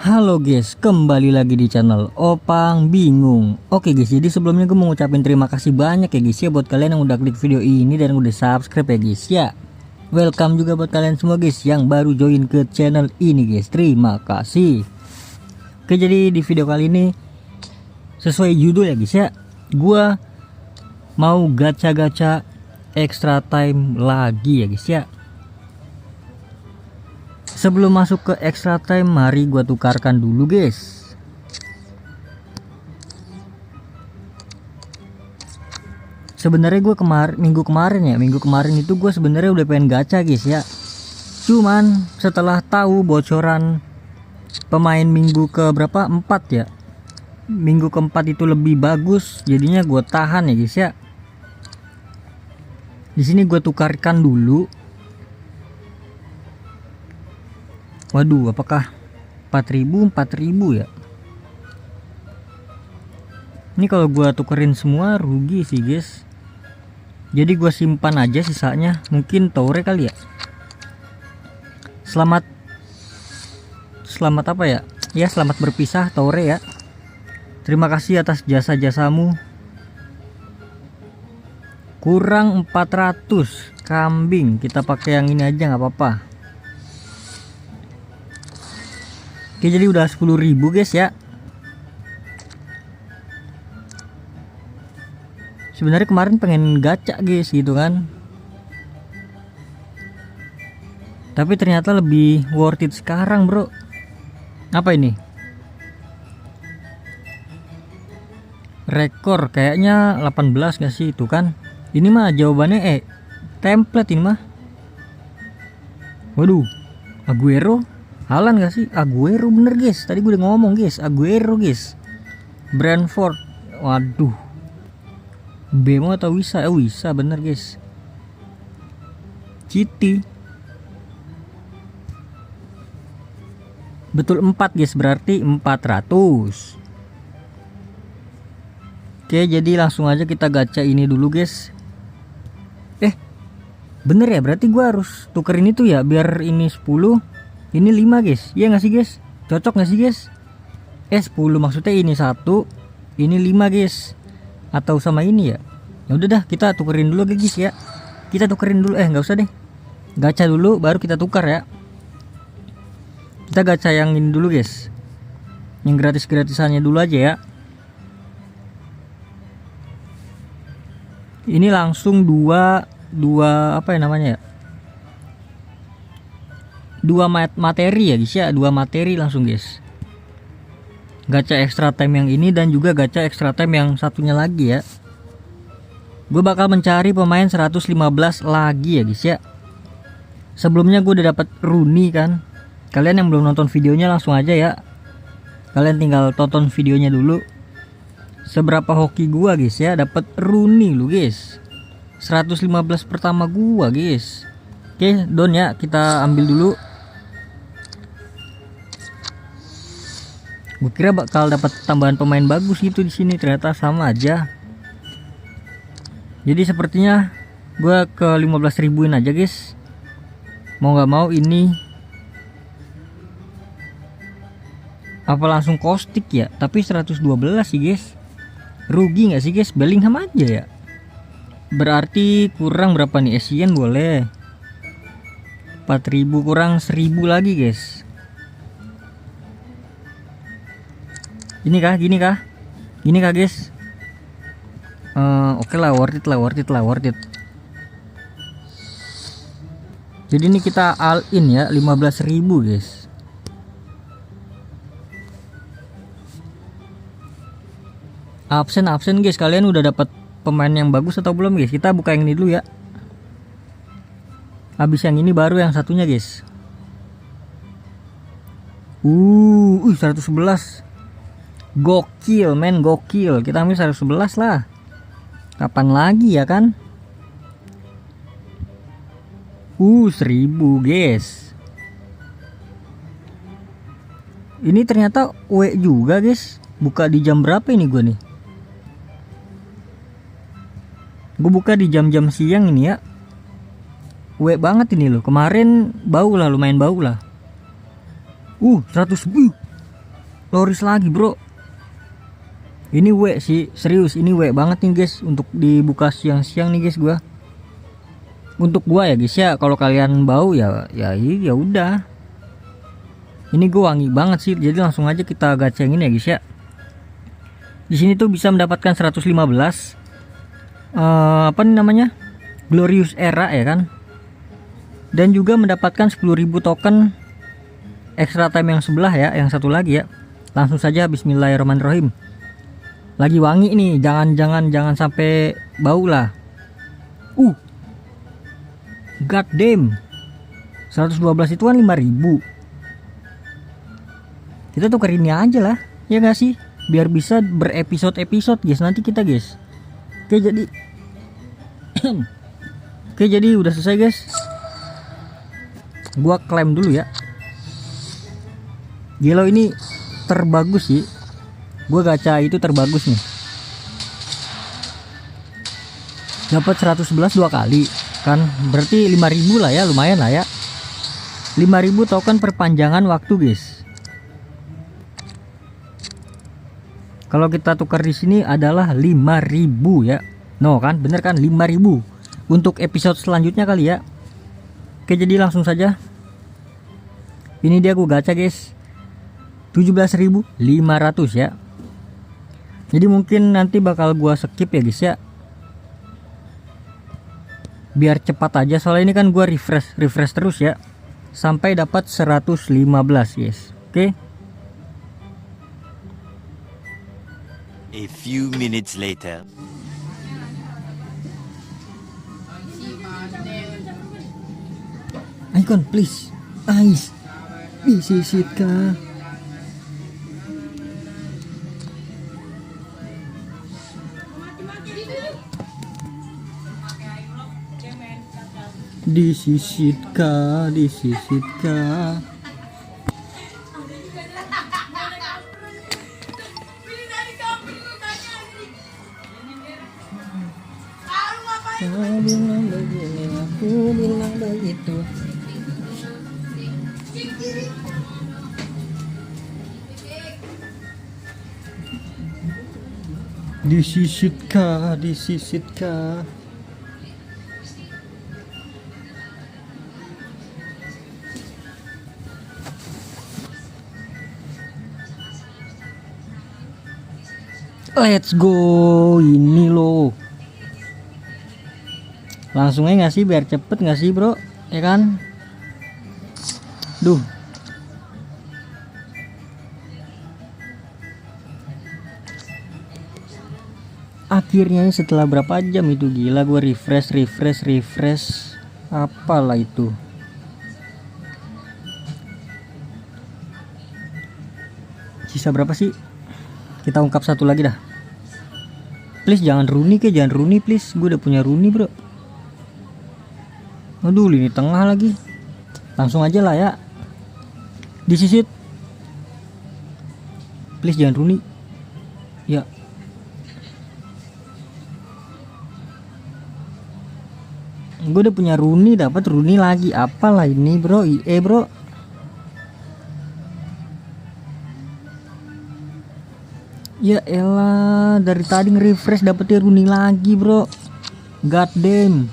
Halo guys, kembali lagi di channel Opang Bingung. Oke guys, jadi sebelumnya gue mau ngucapin terima kasih banyak ya guys ya buat kalian yang udah klik video ini dan udah subscribe ya guys ya. Welcome juga buat kalian semua guys yang baru join ke channel ini guys. Terima kasih. Oke, jadi di video kali ini sesuai judul ya guys ya, gue mau gacha-gacha extra time lagi ya guys ya. Sebelum masuk ke extra time, mari gua tukarkan dulu guys. Sebenarnya gue minggu kemarin itu gue sebenarnya udah pengen gacha guys ya. Cuman setelah tahu bocoran pemain minggu ke berapa 4 ya, minggu keempat itu lebih bagus, jadinya gue tahan ya guys ya. Di sini gue tukarkan dulu. Waduh, apakah 4000 ya? Ini kalau gua tukerin semua rugi sih guys. Jadi gua simpan aja sisanya, mungkin Taure kali ya. Selamat apa ya? Ya, selamat berpisah Taure ya. Terima kasih atas jasa-jasamu. Kurang 400 kambing, kita pakai yang ini aja nggak apa-apa. Oke, jadi udah 10.000 guys ya. Sebenarnya kemarin pengen gacha guys gitu kan, tapi ternyata lebih worth it sekarang bro. Apa ini? Rekor kayaknya 18 gak sih itu kan? Ini mah jawabannya template ini mah. Waduh, Aguero Halan gak sih? Aguero bener guys, tadi gue udah ngomong guys, Aguero guys. Brentford, waduh, Bemo atau Wisa? Wisa bener guys. City, betul 4 guys, berarti 400. Oke, jadi langsung aja kita gacha ini dulu guys. Bener ya, berarti gue harus tukerin itu ya, biar ini 10 ini 5 guys, iya nggak sih guys? Cocok nggak sih guys? 10 maksudnya ini 1, ini 5 guys, atau sama ini ya? Ya udah dah, kita tukerin dulu guys ya. Kita tukerin dulu, nggak usah deh, gacha dulu baru kita tukar ya. Kita gacha yang ini dulu guys, yang gratis-gratisannya dulu aja ya. Ini langsung dua apa ya namanya ya? 2 materi ya guys ya, 2 materi langsung guys. Gacha extra time yang ini dan juga gacha extra time yang satunya lagi ya. Gue bakal mencari pemain 115 lagi ya guys ya. Sebelumnya gue udah dapat Rooney kan. Kalian yang belum nonton videonya langsung aja ya, kalian tinggal tonton videonya dulu. Seberapa hoki gua guys ya, dapat Rooney lu guys. 115 pertama gua guys. Oke, don ya, kita ambil dulu. Gue kira bakal dapat tambahan pemain bagus gitu di sini, ternyata sama aja. Jadi sepertinya gue ke 15 ribuin aja guys. Mau nggak mau ini apa langsung kostik ya? Tapi 112 sih guys. Rugi nggak sih guys? Bellingham aja ya. Berarti kurang berapa nih? Essien boleh 4.000 kurang 1.000 lagi guys. Gini kah guys? Oke lah, worth it. Jadi ini kita all in ya, 15.000 guys. Absen guys, kalian udah dapat pemain yang bagus atau belum guys? Kita buka yang ini dulu ya. Habis yang ini baru yang satunya guys. 111. Gokil men, gokil. Kita ambil 111 lah. Kapan lagi ya kan? 1000 guys. Ini ternyata W juga guys. Buka di jam berapa ini gue nih? Gue buka di jam-jam siang ini ya. W banget ini loh. Kemarin bau lah, lumayan bau lah. 100. Loris lagi bro. Ini W sih, serius ini W banget nih guys untuk dibuka siang-siang nih guys gua. Untuk gua ya guys ya, kalau kalian bau ya udah. Ini gua wangi banget sih, jadi langsung aja kita gacengin ya guys ya. Di sini tuh bisa mendapatkan 115 apa nih namanya? Glorious Era ya kan. Dan juga mendapatkan 10.000 token extra time yang sebelah ya, yang satu lagi ya. Langsung saja bismillahirrahmanirrahim. Lagi wangi nih, jangan sampai bau lah. God damn. 112 itu kan 5.000. Kita tuker ini aja lah, ya gak sih? Biar bisa berepisode-episode guys nanti kita guys. Oke jadi Oke jadi udah selesai guys. Gua klaim dulu ya. Gelo ini terbagus sih. Gua gacha itu terbagus nih. Dapat 111 dua kali kan, berarti 5.000 lah ya, lumayan lah ya. 5.000 token perpanjangan waktu guys. Kalau kita tukar di sini adalah 5.000 ya. No kan, bener kan 5.000 untuk episode selanjutnya kali ya. Oke jadi langsung saja. Ini dia gua gacha guys. 17.500 ya. Jadi mungkin nanti bakal gua skip ya guys ya. Biar cepat aja soalnya ini kan gua refresh terus ya. Sampai dapat 115 guys. Oke. A few minutes later. Icon please. Ice. Disisit kah? Disisitkah, disisitkah. Kau bilang begini, aku bilang begitu. Disisitkah, disisitkah. Let's go, ini loh. Langsung aja nggak sih biar cepet nggak sih bro, ya kan? Duh. Akhirnya setelah berapa jam itu gila gue refresh apalah itu. Sisa berapa sih? Kita ungkap satu lagi dah. Please jangan Rooney jangan Rooney please. Gue udah punya Rooney bro. Aduh lini tengah lagi. Langsung aja lah ya. Disisit. Please jangan Rooney. Ya. Gue udah punya Rooney, dapat Rooney lagi. Apalah ini bro, IE bro. Ya elah, dari tadi nge-refresh dapetnya Rooney lagi bro. God damn.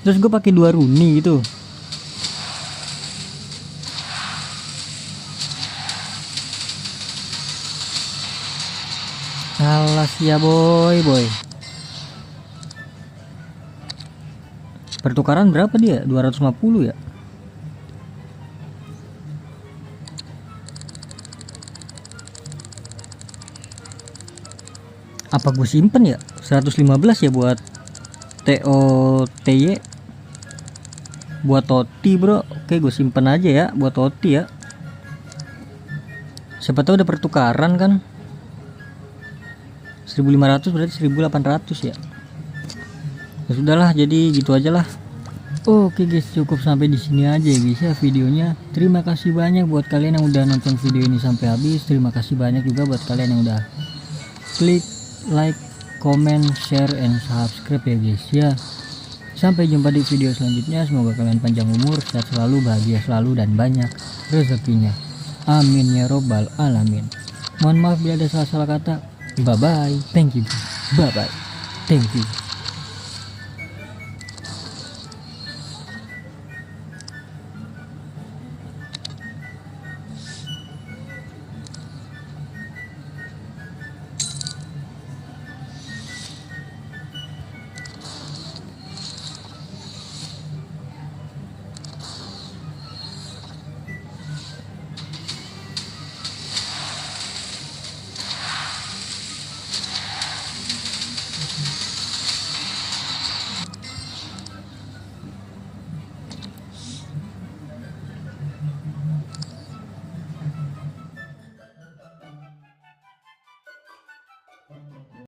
Terus gue pakai 2 Rooney gitu. Alas ya boy. Pertukaran berapa dia? 250 ya. Apa gue simpen ya? 115 ya buat TOTY. Buat Toti bro. Oke gue simpen aja ya buat Toti ya. Siapa tahu udah pertukaran kan. 1.500 berarti 1.800 ya. Ya sudahlah, jadi gitu aja lah. Oke guys, cukup sampai di sini aja ya guys ya videonya. Terima kasih banyak buat kalian yang udah nonton video ini sampai habis. Terima kasih banyak juga buat kalian yang udah klik like, comment, share, and subscribe ya guys ya. Sampai jumpa di video selanjutnya. Semoga kalian panjang umur, sehat selalu, bahagia selalu, dan banyak rezekinya. Amin ya robbal alamin. Mohon maaf bila ada salah-salah kata. Bye bye. Thank you. Bye bye. Thank you.